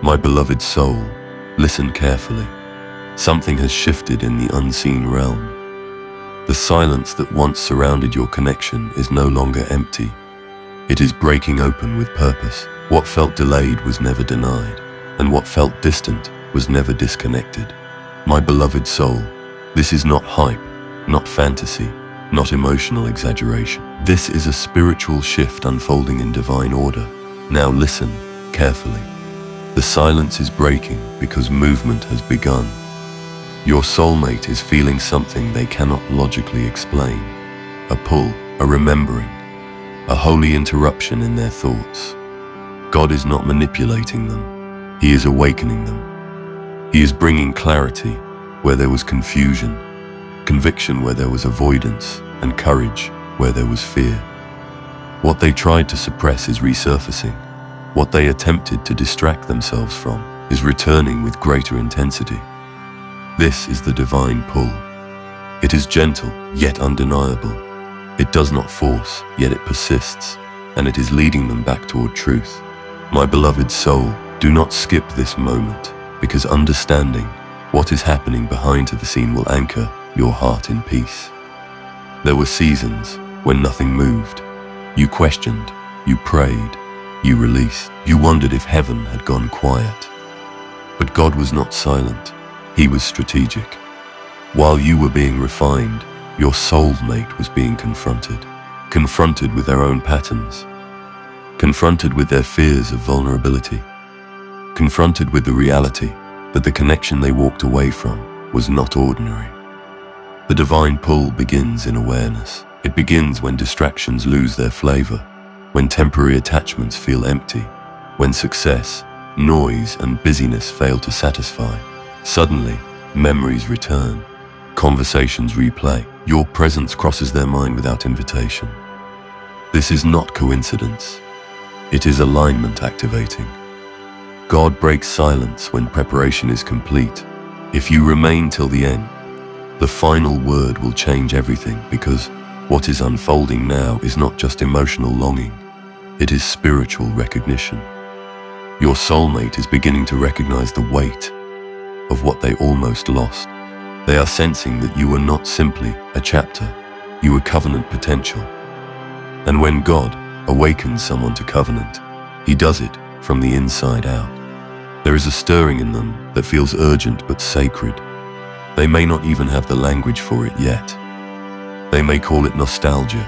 My beloved soul, listen carefully. Something has shifted in the unseen realm. The silence that once surrounded your connection is no longer empty. It is breaking open with purpose. What felt delayed was never denied, and what felt distant was never disconnected. My beloved soul, this is not hype, not fantasy, not emotional exaggeration. This is a spiritual shift unfolding in divine order. Now listen carefully. The silence is breaking because movement has begun. Your soulmate is feeling something they cannot logically explain. A pull, a remembering, a holy interruption in their thoughts. God is not manipulating them. He is awakening them. He is bringing clarity where there was confusion, conviction where there was avoidance, and courage where there was fear. What they tried to suppress is resurfacing. What they attempted to distract themselves from is returning with greater intensity. This is the divine pull. It is gentle, yet undeniable. It does not force, yet it persists, and it is leading them back toward truth. My beloved soul, do not skip this moment, because understanding what is happening behind the scene will anchor your heart in peace. There were seasons when nothing moved. You questioned, you prayed, you released. You wondered if heaven had gone quiet. But God was not silent. He was strategic. While you were being refined, your soulmate was being confronted with their own patterns, confronted with their fears of vulnerability, confronted with the reality that the connection they walked away from was not ordinary. The divine pull begins in awareness. It begins when distractions lose their flavor, when temporary attachments feel empty, when success, noise, and busyness fail to satisfy. Suddenly, memories return, conversations replay. Your presence crosses their mind without invitation. This is not coincidence. It is alignment activating. God breaks silence when preparation is complete. If you remain till the end, the final word will change everything, because what is unfolding now is not just emotional longing. It is spiritual recognition. Your soulmate is beginning to recognize the weight of what they almost lost. They are sensing that you were not simply a chapter, you were covenant potential. And when God awakens someone to covenant, He does it from the inside out. There is a stirring in them that feels urgent but sacred. They may not even have the language for it yet. They may call it nostalgia.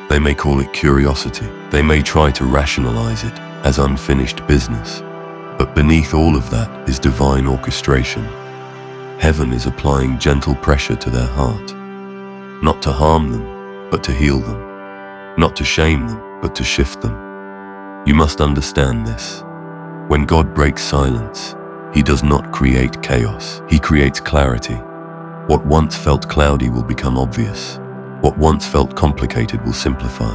They may call it curiosity. They may try to rationalize it as unfinished business. But beneath all of that is divine orchestration. Heaven is applying gentle pressure to their heart, not to harm them, but to heal them, not to shame them, but to shift them. You must understand this. When God breaks silence, He does not create chaos. He creates clarity. What once felt cloudy will become obvious. What once felt complicated will simplify.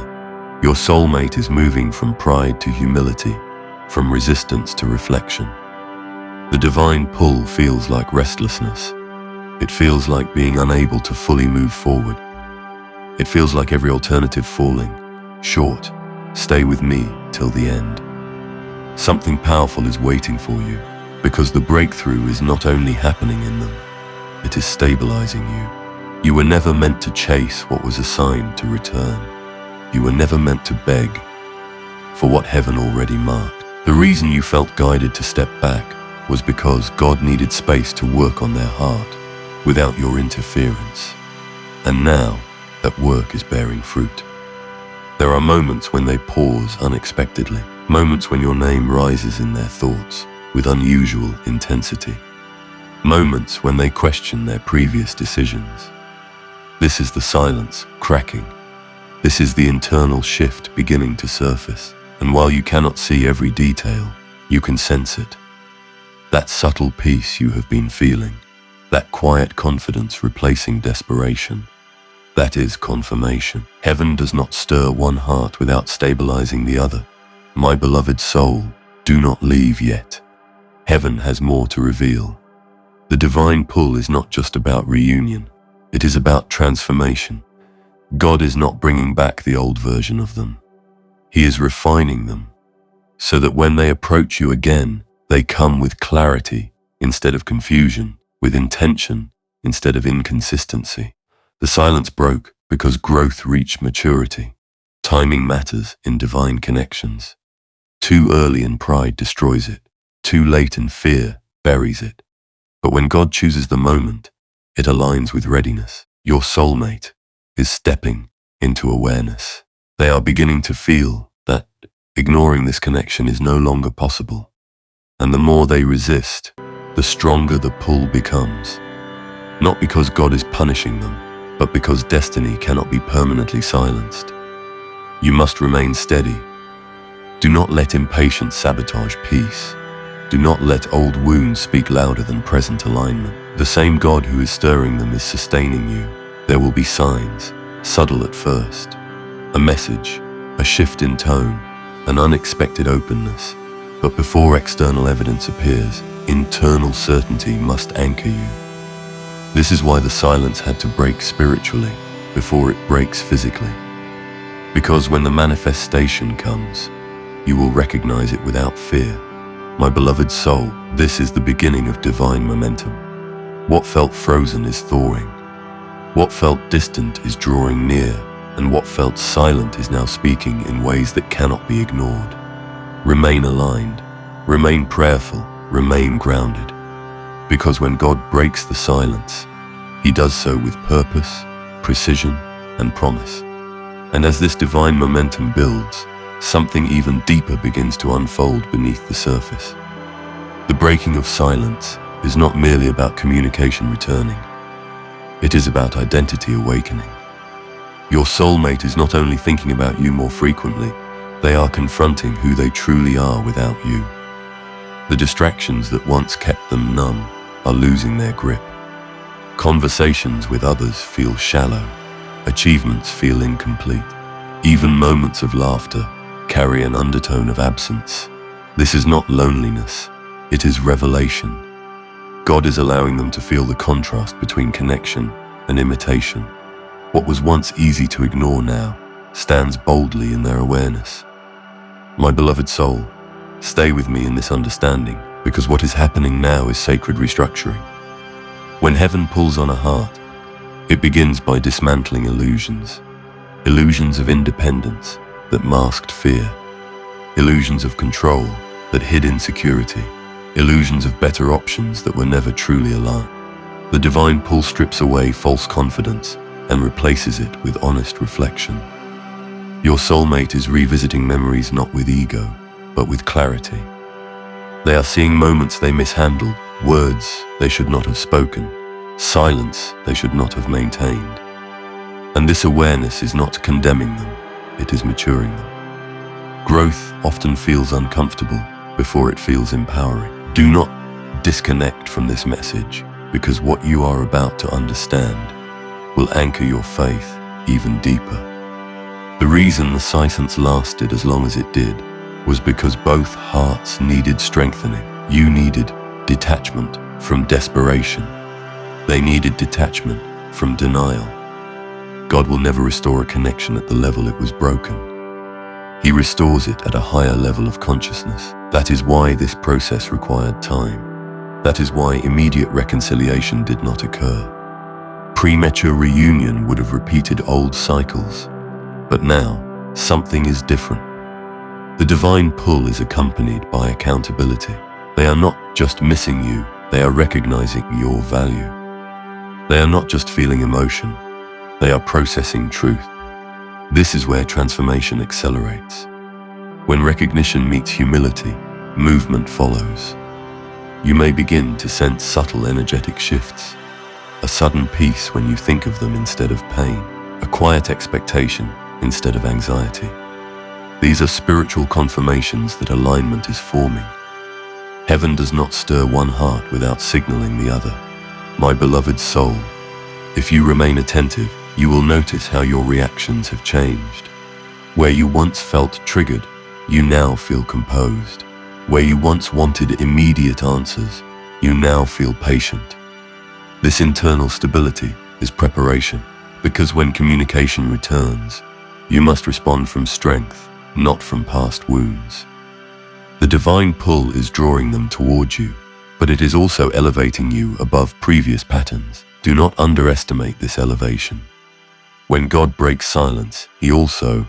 Your soulmate is moving from pride to humility, from resistance to reflection. The divine pull feels like restlessness. It feels like being unable to fully move forward. It feels like every alternative falling short. Stay with me till the end. Something powerful is waiting for you, because the breakthrough is not only happening in them, it is stabilizing you. You were never meant to chase what was assigned to return. You were never meant to beg for what heaven already marked. The reason you felt guided to step back was because God needed space to work on their heart without your interference. And now, that work is bearing fruit. There are moments when they pause unexpectedly, moments when your name rises in their thoughts with unusual intensity, moments when they question their previous decisions. This is the silence cracking. This is the internal shift beginning to surface. And while you cannot see every detail, you can sense it. That subtle peace you have been feeling, that quiet confidence replacing desperation, that is confirmation. Heaven does not stir one heart without stabilizing the other. My beloved soul, do not leave yet. Heaven has more to reveal. The divine pull is not just about reunion. It is about transformation. God is not bringing back the old version of them. He is refining them, so that when they approach you again, They come with clarity instead of confusion, with intention instead of inconsistency. The silence broke because growth reached maturity. Timing matters in divine connections. Too early in pride destroys it. Too late in fear buries it. But when God chooses the moment, it aligns with readiness. Your soulmate is stepping into awareness. They are beginning to feel that ignoring this connection is no longer possible. And the more they resist, the stronger the pull becomes. Not because God is punishing them, but because destiny cannot be permanently silenced. You must remain steady. Do not let impatience sabotage peace. Do not let old wounds speak louder than present alignment. The same God who is stirring them is sustaining you. There will be signs, subtle at first. A message, a shift in tone, an unexpected openness. But before external evidence appears, internal certainty must anchor you. This is why the silence had to break spiritually before it breaks physically. Because when the manifestation comes, you will recognize it without fear. My beloved soul, this is the beginning of divine momentum. What felt frozen is thawing. What felt distant is drawing near, and what felt silent is now speaking in ways that cannot be ignored. Remain aligned, remain prayerful, remain grounded. Because when God breaks the silence, He does so with purpose, precision, and promise. And as this divine momentum builds, something even deeper begins to unfold beneath the surface. The breaking of silence is not merely about communication returning. It is about identity awakening. Your soulmate is not only thinking about you more frequently, they are confronting who they truly are without you. The distractions that once kept them numb are losing their grip. Conversations with others feel shallow. Achievements feel incomplete. Even moments of laughter carry an undertone of absence. This is not loneliness, it is revelation. God is allowing them to feel the contrast between connection and imitation. What was once easy to ignore now stands boldly in their awareness. My beloved soul, stay with me in this understanding, because what is happening now is sacred restructuring. When heaven pulls on a heart, it begins by dismantling illusions. Illusions of independence that masked fear. Illusions of control that hid insecurity. Illusions of better options that were never truly aligned. The divine pull strips away false confidence and replaces it with honest reflection. Your soulmate is revisiting memories not with ego, but with clarity. They are seeing moments they mishandled, words they should not have spoken, silence they should not have maintained. And this awareness is not condemning them, it is maturing them. Growth often feels uncomfortable before it feels empowering. Do not disconnect from this message, because what you are about to understand will anchor your faith even deeper. The reason the silence lasted as long as it did was because both hearts needed strengthening. You needed detachment from desperation. They needed detachment from denial. God will never restore a connection at the level it was broken. He restores it at a higher level of consciousness. That is why this process required time. That is why immediate reconciliation did not occur. Premature reunion would have repeated old cycles. But now, something is different. The divine pull is accompanied by accountability. They are not just missing you, they are recognizing your value. They are not just feeling emotion, they are processing truth. This is where transformation accelerates. When recognition meets humility, movement follows. You may begin to sense subtle energetic shifts. A sudden peace when you think of them instead of pain. A quiet expectation instead of anxiety. These are spiritual confirmations that alignment is forming. Heaven does not stir one heart without signaling the other. My beloved soul, if you remain attentive, you will notice how your reactions have changed. Where you once felt triggered, you now feel composed. Where you once wanted immediate answers, you now feel patient. This internal stability is preparation, because when communication returns, you must respond from strength, not from past wounds. The divine pull is drawing them towards you, but it is also elevating you above previous patterns. Do not underestimate this elevation. When God breaks silence, He also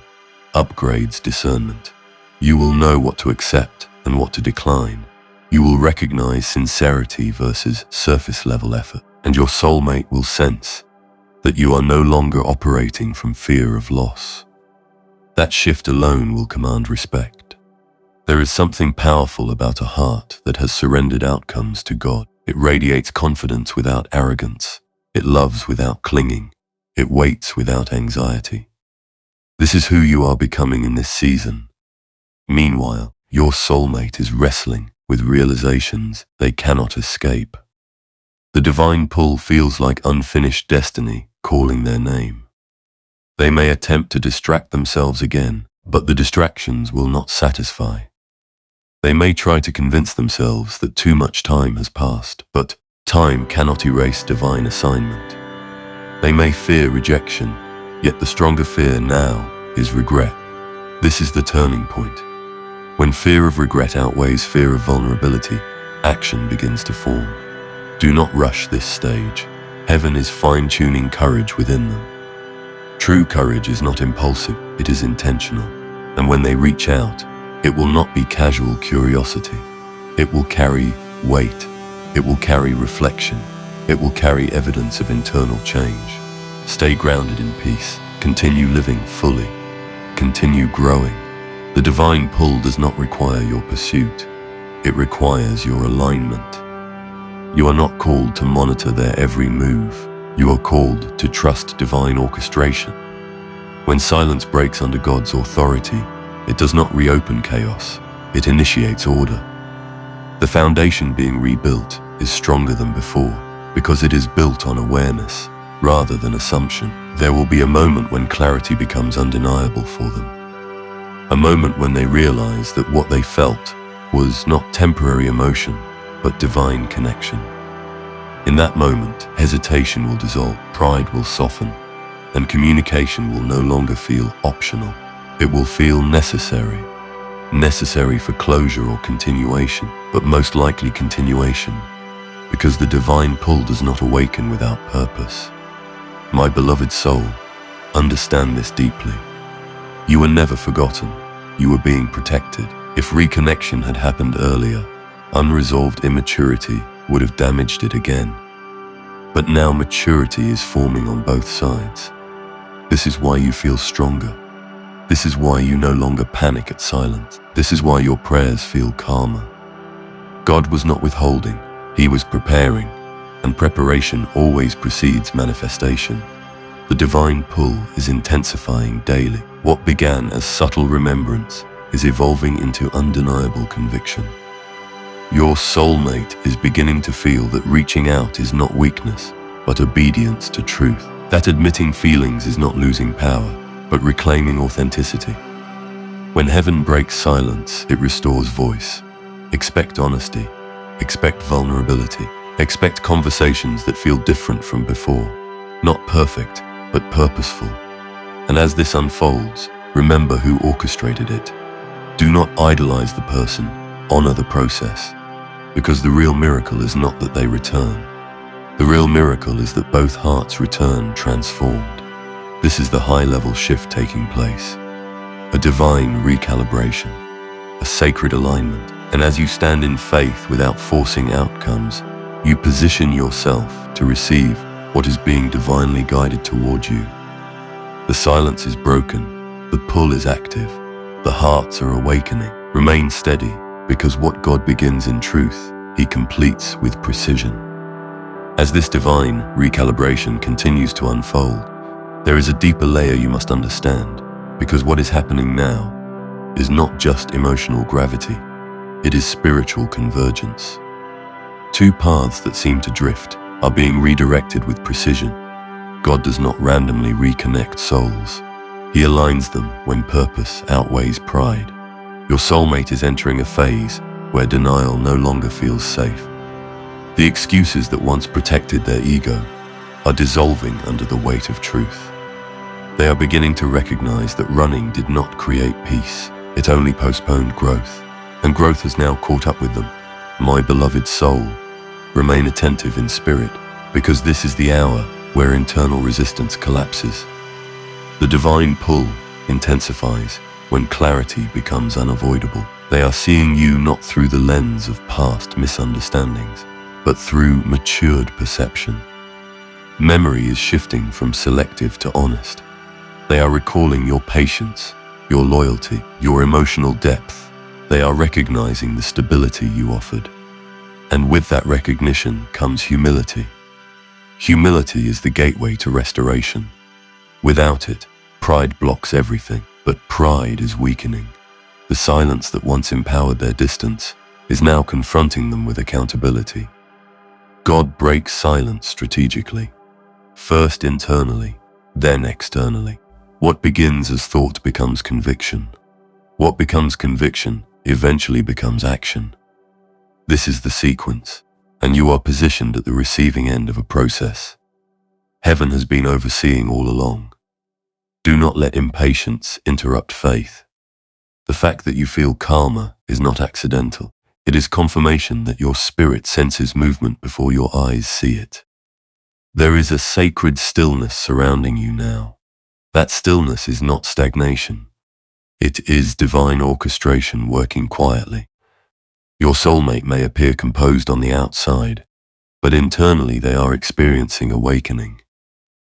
upgrades discernment. You will know what to accept and what to decline. You will recognize sincerity versus surface-level effort, and your soulmate will sense that you are no longer operating from fear of loss. That shift alone will command respect. There is something powerful about a heart that has surrendered outcomes to God. It radiates confidence without arrogance. It loves without clinging. It waits without anxiety. This is who you are becoming in this season. Meanwhile, your soulmate is wrestling with realizations they cannot escape. The divine pull feels like unfinished destiny calling their name. They may attempt to distract themselves again, but the distractions will not satisfy. They may try to convince themselves that too much time has passed, but time cannot erase divine assignment. They may fear rejection, yet the stronger fear now is regret. This is the turning point. When fear of regret outweighs fear of vulnerability, action begins to form. Do not rush this stage. Heaven is fine-tuning courage within them. True courage is not impulsive, it is intentional. And when they reach out, it will not be casual curiosity. It will carry weight. It will carry reflection. It will carry evidence of internal change. Stay grounded in peace. Continue living fully. Continue growing. The divine pull does not require your pursuit. It requires your alignment. You are not called to monitor their every move. You are called to trust divine orchestration. When silence breaks under God's authority, it does not reopen chaos. It initiates order. The foundation being rebuilt is stronger than before because it is built on awareness rather than assumption. There will be a moment when clarity becomes undeniable for them. A moment when they realize that what they felt was not temporary emotion, but divine connection. In that moment, hesitation will dissolve, pride will soften, and communication will no longer feel optional. It will feel necessary. Necessary for closure or continuation, but most likely continuation, because the divine pull does not awaken without purpose. My beloved soul, understand this deeply. You were never forgotten. You were being protected. If reconnection had happened earlier, unresolved immaturity would have damaged it again. But now maturity is forming on both sides. This is why you feel stronger. This is why you no longer panic at silence. This is why your prayers feel calmer. God was not withholding, He was preparing, and preparation always precedes manifestation. The divine pull is intensifying daily. What began as subtle remembrance is evolving into undeniable conviction. Your soulmate is beginning to feel that reaching out is not weakness, but obedience to truth. That admitting feelings is not losing power, but reclaiming authenticity. When heaven breaks silence, it restores voice. Expect honesty. Expect vulnerability. Expect conversations that feel different from before. Not perfect, but purposeful. And as this unfolds, remember who orchestrated it. Do not idolize the person, honor the process. Because the real miracle is not that they return. The real miracle is that both hearts return transformed. This is the high-level shift taking place. A divine recalibration, a sacred alignment. And as you stand in faith without forcing outcomes, you position yourself to receive what is being divinely guided toward you. The silence is broken, the pull is active, the hearts are awakening. Remain steady, because what God begins in truth, He completes with precision. As this divine recalibration continues to unfold, there is a deeper layer you must understand, because what is happening now is not just emotional gravity, it is spiritual convergence. Two paths that seem to drift are being redirected with precision. God does not randomly reconnect souls. He aligns them when purpose outweighs pride. Your soulmate is entering a phase where denial no longer feels safe. The excuses that once protected their ego are dissolving under the weight of truth. They are beginning to recognize that running did not create peace, it only postponed growth. and growth has now caught up with them. My beloved soul, remain attentive in spirit, because this is the hour where internal resistance collapses. The divine pull intensifies when clarity becomes unavoidable. They are seeing you not through the lens of past misunderstandings, but through matured perception. Memory is shifting from selective to honest. They are recalling your patience, your loyalty, your emotional depth. They are recognizing the stability you offered. And with that recognition comes humility. Humility is the gateway to restoration. Without it, pride blocks everything, but pride is weakening. The silence that once empowered their distance is now confronting them with accountability. God breaks silence strategically, first internally, then externally. What begins as thought becomes conviction. What becomes conviction eventually becomes action. This is the sequence, and you are positioned at the receiving end of a process. Heaven has been overseeing all along. Do not let impatience interrupt faith. The fact that you feel calmer is not accidental. It is confirmation that your spirit senses movement before your eyes see it. There is a sacred stillness surrounding you now. That stillness is not stagnation. It is divine orchestration working quietly. Your soulmate may appear composed on the outside, but internally they are experiencing awakening.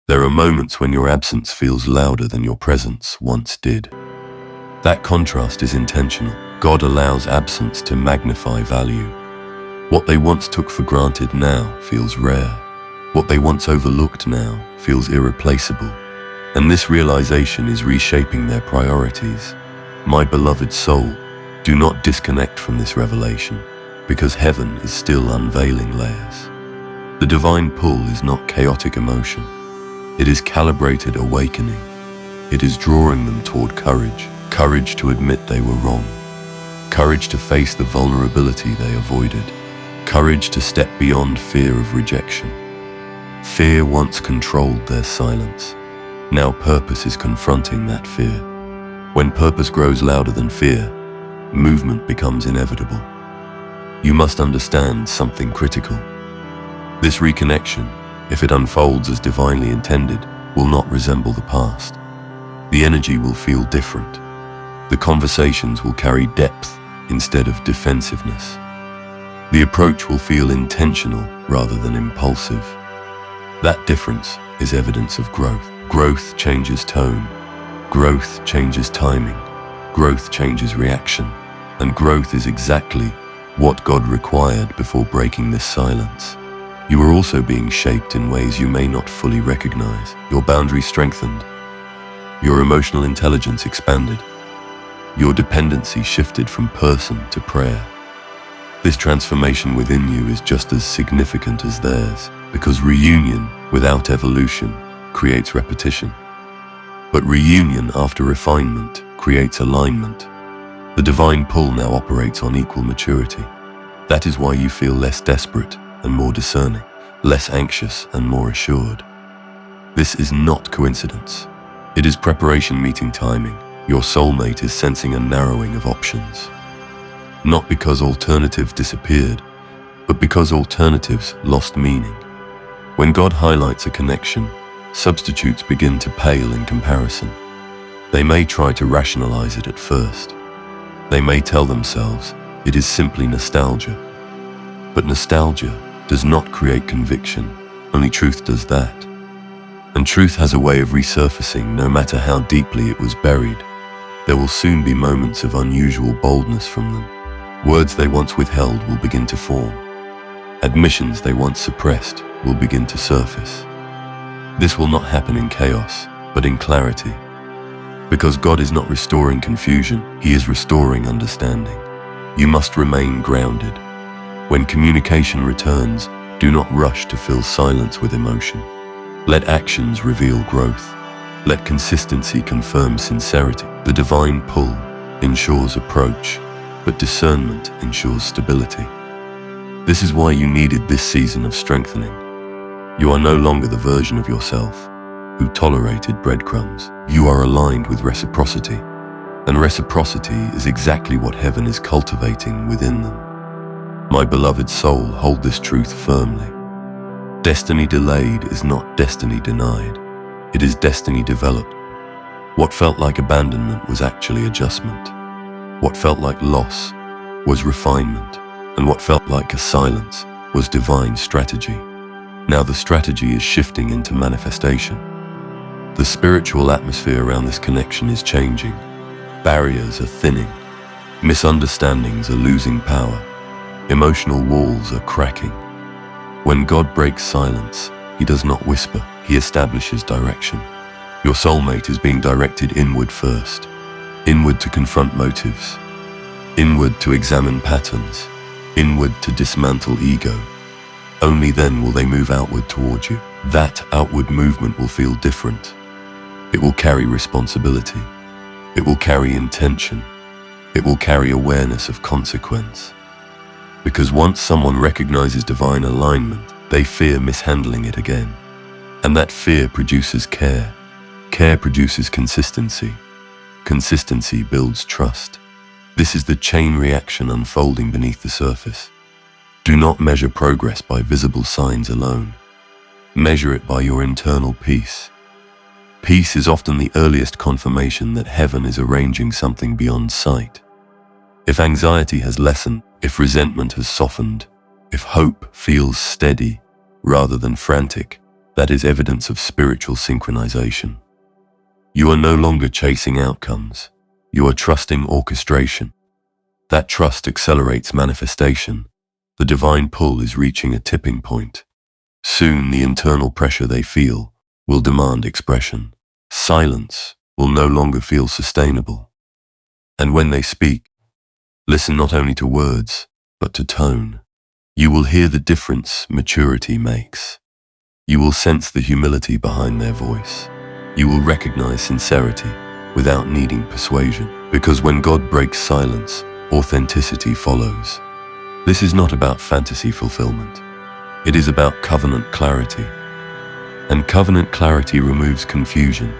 There are moments when your absence feels louder than your presence once did. That contrast is intentional. God allows absence to magnify value. What they once took for granted now feels rare. What they once overlooked now feels irreplaceable. And this realization is reshaping their priorities. My beloved soul, do not disconnect from this revelation, because heaven is still unveiling layers. The divine pull is not chaotic emotion. It is calibrated awakening. It is drawing them toward courage. Courage to admit they were wrong. Courage to face the vulnerability they avoided. Courage to step beyond fear of rejection. Fear once controlled their silence. Now purpose is confronting that fear. When purpose grows louder than fear, movement becomes inevitable. You must understand something critical. This reconnection, if it unfolds as divinely intended, will not resemble the past. The energy will feel different. The conversations will carry depth instead of defensiveness. The approach will feel intentional rather than impulsive. That difference is evidence of growth. Growth changes tone. Growth changes timing. Growth changes reaction. And growth is exactly what God required before breaking this silence. You are also being shaped in ways you may not fully recognize. Your boundaries strengthened. Your emotional intelligence expanded. Your dependency shifted from person to prayer. This transformation within you is just as significant as theirs, because reunion without evolution creates repetition. But reunion after refinement creates alignment. The divine pull now operates on equal maturity. That is why you feel less desperate and more discerning, less anxious and more assured. This is not coincidence. It is preparation meeting timing. Your soulmate is sensing a narrowing of options. Not because alternatives disappeared, but because alternatives lost meaning. When God highlights a connection, substitutes begin to pale in comparison. They may try to rationalize it at first. They may tell themselves it is simply nostalgia. But nostalgia does not create conviction, only truth does that. And truth has a way of resurfacing no matter how deeply it was buried. There will soon be moments of unusual boldness from them. Words they once withheld will begin to form. Admissions they once suppressed will begin to surface. This will not happen in chaos, but in clarity. Because God is not restoring confusion, He is restoring understanding. You must remain grounded. When communication returns, do not rush to fill silence with emotion. Let actions reveal growth. Let consistency confirm sincerity. The divine pull ensures approach, but discernment ensures stability. This is why you needed this season of strengthening. You are no longer the version of yourself who tolerated breadcrumbs. You are aligned with reciprocity. And reciprocity is exactly what heaven is cultivating within them. My beloved soul, hold this truth firmly. Destiny delayed is not destiny denied. It is destiny developed. What felt like abandonment was actually adjustment. What felt like loss was refinement. And what felt like a silence was divine strategy. Now the strategy is shifting into manifestation. The spiritual atmosphere around this connection is changing. Barriers are thinning. Misunderstandings are losing power. Emotional walls are cracking. When God breaks silence, He does not whisper, He establishes direction. Your soulmate is being directed inward first. Inward to confront motives. Inward to examine patterns. Inward to dismantle ego. Only then will they move outward toward you. That outward movement will feel different. It will carry responsibility. It will carry intention. It will carry awareness of consequence. Because once someone recognizes divine alignment, they fear mishandling it again. And that fear produces care. Care produces consistency. Consistency builds trust. This is the chain reaction unfolding beneath the surface. Do not measure progress by visible signs alone. Measure it by your internal peace. Peace is often the earliest confirmation that heaven is arranging something beyond sight. If anxiety has lessened, if resentment has softened, if hope feels steady rather than frantic, that is evidence of spiritual synchronization. You are no longer chasing outcomes. You are trusting orchestration. That trust accelerates manifestation. The divine pull is reaching a tipping point. Soon the internal pressure they feel will demand expression. Silence will no longer feel sustainable. And when they speak, listen not only to words, but to tone. You will hear the difference maturity makes. You will sense the humility behind their voice. You will recognize sincerity without needing persuasion. Because when God breaks silence, authenticity follows. This is not about fantasy fulfillment. It is about covenant clarity. And covenant clarity removes confusion.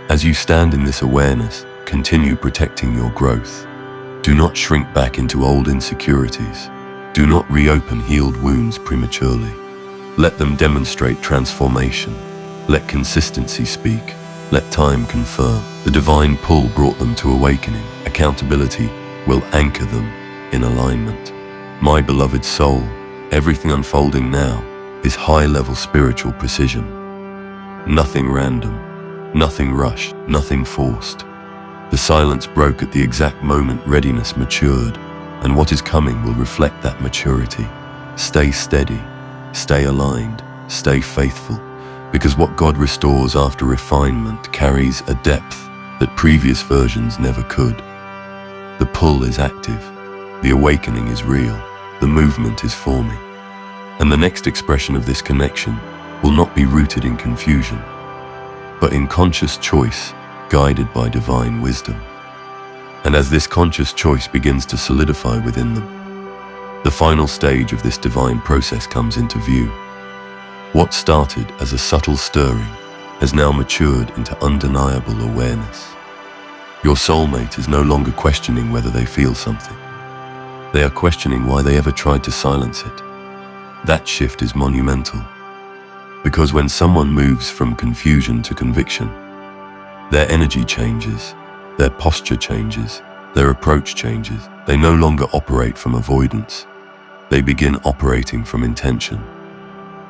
As you stand in this awareness, continue protecting your growth. Do not shrink back into old insecurities. Do not reopen healed wounds prematurely. Let them demonstrate transformation. Let consistency speak. Let time confirm. The divine pull brought them to awakening. Accountability will anchor them in alignment. My beloved soul, everything unfolding now is high-level spiritual precision. Nothing random, nothing rushed, nothing forced. The silence broke at the exact moment readiness matured, and what is coming will reflect that maturity. Stay steady, stay aligned, stay faithful, because what God restores after refinement carries a depth that previous versions never could. The pull is active, the awakening is real, the movement is forming. And the next expression of this connection will not be rooted in confusion, but in conscious choice, guided by divine wisdom. And as this conscious choice begins to solidify within them, the final stage of this divine process comes into view. What started as a subtle stirring has now matured into undeniable awareness. Your soulmate is no longer questioning whether they feel something. They are questioning why they ever tried to silence it. That shift is monumental, because when someone moves from confusion to conviction, their energy changes, their posture changes, their approach changes. They no longer operate from avoidance. They begin operating from intention.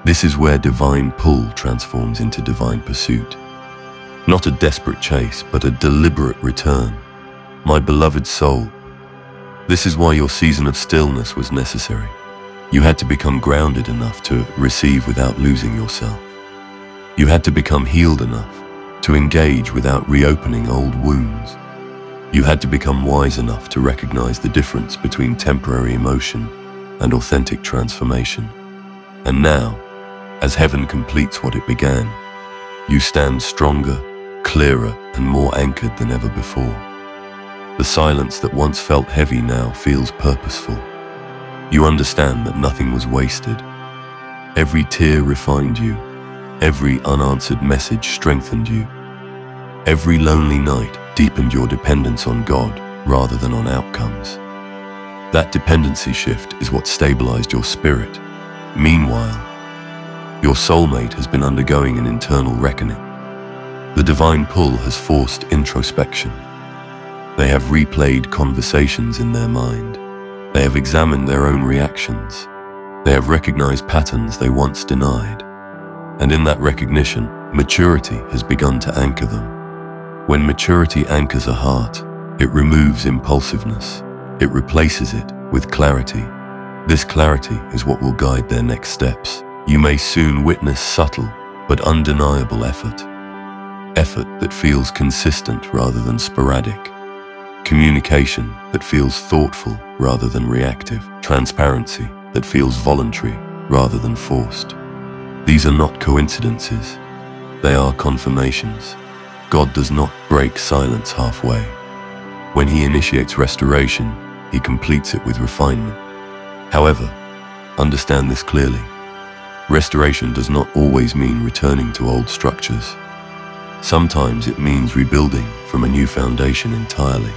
This is where divine pull transforms into divine pursuit. Not a desperate chase, but a deliberate return. My beloved soul, this is why your season of stillness was necessary. You had to become grounded enough to receive without losing yourself. You had to become healed enough to engage without reopening old wounds. You had to become wise enough to recognize the difference between temporary emotion and authentic transformation. And now, as heaven completes what it began, you stand stronger, clearer, and more anchored than ever before. The silence that once felt heavy now feels purposeful. You understand that nothing was wasted. Every tear refined you. Every unanswered message strengthened you. Every lonely night deepened your dependence on God rather than on outcomes. That dependency shift is what stabilized your spirit. Meanwhile, your soulmate has been undergoing an internal reckoning. The divine pull has forced introspection. They have replayed conversations in their mind. They have examined their own reactions. They have recognized patterns they once denied. And in that recognition, maturity has begun to anchor them. When maturity anchors a heart, it removes impulsiveness. It replaces it with clarity. This clarity is what will guide their next steps. You may soon witness subtle but undeniable effort. Effort that feels consistent rather than sporadic. Communication that feels thoughtful rather than reactive. Transparency that feels voluntary rather than forced. These are not coincidences. They are confirmations. God does not break silence halfway. When He initiates restoration, He completes it with refinement. However, understand this clearly. Restoration does not always mean returning to old structures. Sometimes it means rebuilding from a new foundation entirely.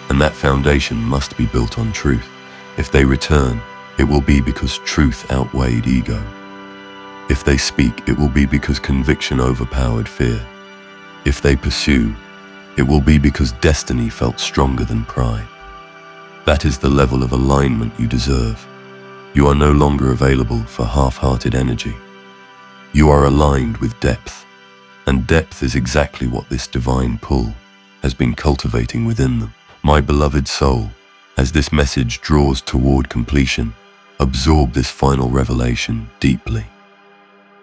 And that foundation must be built on truth. If they return, it will be because truth outweighed ego. If they speak, it will be because conviction overpowered fear. If they pursue, it will be because destiny felt stronger than pride. That is the level of alignment you deserve. You are no longer available for half-hearted energy. You are aligned with depth, and depth is exactly what this divine pull has been cultivating within them. My beloved soul, as this message draws toward completion, absorb this final revelation deeply.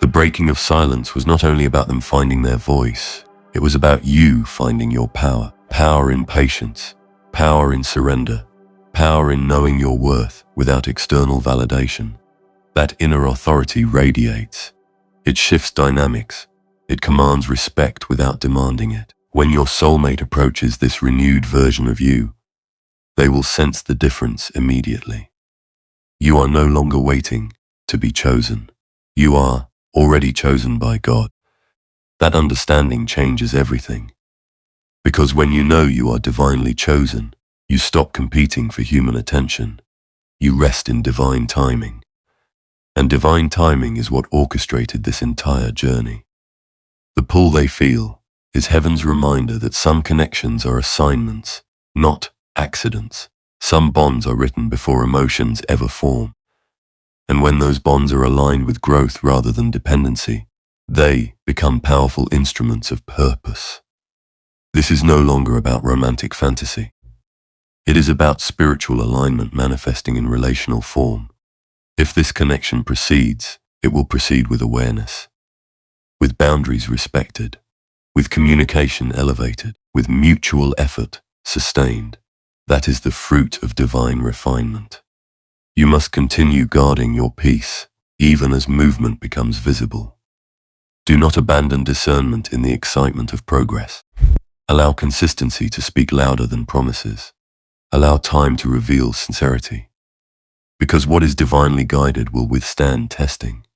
The breaking of silence was not only about them finding their voice, it was about you finding your power. Power in patience, power in surrender, power in knowing your worth without external validation. That inner authority radiates. It shifts dynamics. It commands respect without demanding it. When your soulmate approaches this renewed version of you, they will sense the difference immediately. You are no longer waiting to be chosen. You are already chosen by God. That understanding changes everything. Because when you know you are divinely chosen, you stop competing for human attention. You rest in divine timing. And divine timing is what orchestrated this entire journey. The pull they feel is heaven's reminder that some connections are assignments, not accidents. Some bonds are written before emotions ever form. And when those bonds are aligned with growth rather than dependency, they become powerful instruments of purpose. This is no longer about romantic fantasy. It is about spiritual alignment manifesting in relational form. If this connection proceeds, it will proceed with awareness, with boundaries respected, with communication elevated, with mutual effort sustained. That is the fruit of divine refinement. You must continue guarding your peace, even as movement becomes visible. Do not abandon discernment in the excitement of progress. Allow consistency to speak louder than promises. Allow time to reveal sincerity. Because what is divinely guided will withstand testing.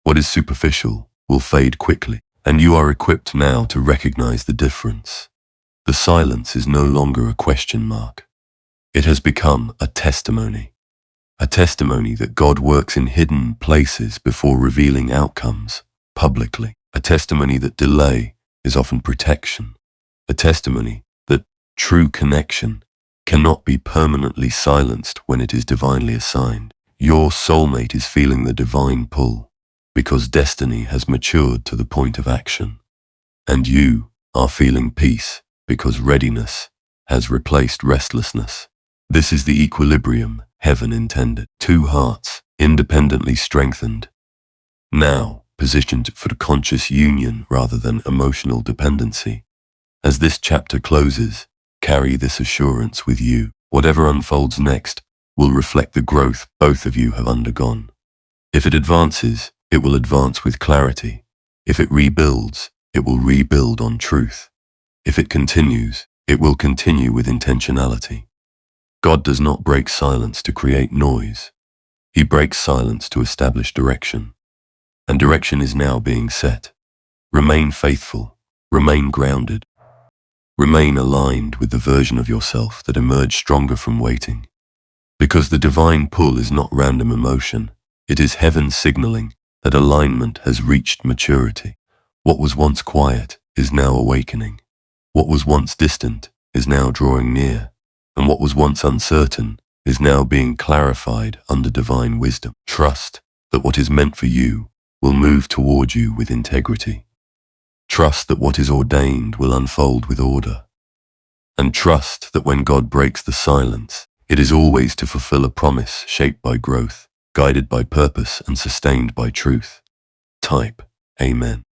What is superficial will fade quickly, and you are equipped now to recognize the difference. The silence is no longer a question mark. It has become a testimony that God works in hidden places before revealing outcomes publicly, a testimony that delay is often protection, a testimony that true connection cannot be permanently silenced when it is divinely assigned. Your soulmate is feeling the divine pull because destiny has matured to the point of action, and you are feeling peace because readiness has replaced restlessness. This is the equilibrium heaven intended. Two hearts, independently strengthened, now positioned for conscious union rather than emotional dependency. As this chapter closes, carry this assurance with you. Whatever unfolds next will reflect the growth both of you have undergone. If it advances, it will advance with clarity. If it rebuilds, it will rebuild on truth. If it continues, it will continue with intentionality. God does not break silence to create noise. He breaks silence to establish direction. And direction is now being set. Remain faithful. Remain grounded. Remain aligned with the version of yourself that emerged stronger from waiting. Because the divine pull is not random emotion, it is heaven signaling that alignment has reached maturity. What was once quiet is now awakening. What was once distant is now drawing near. And what was once uncertain is now being clarified under divine wisdom. Trust that what is meant for you will move toward you with integrity. Trust that what is ordained will unfold with order. And trust that when God breaks the silence, it is always to fulfill a promise shaped by growth, guided by purpose, and sustained by truth. Type, Amen.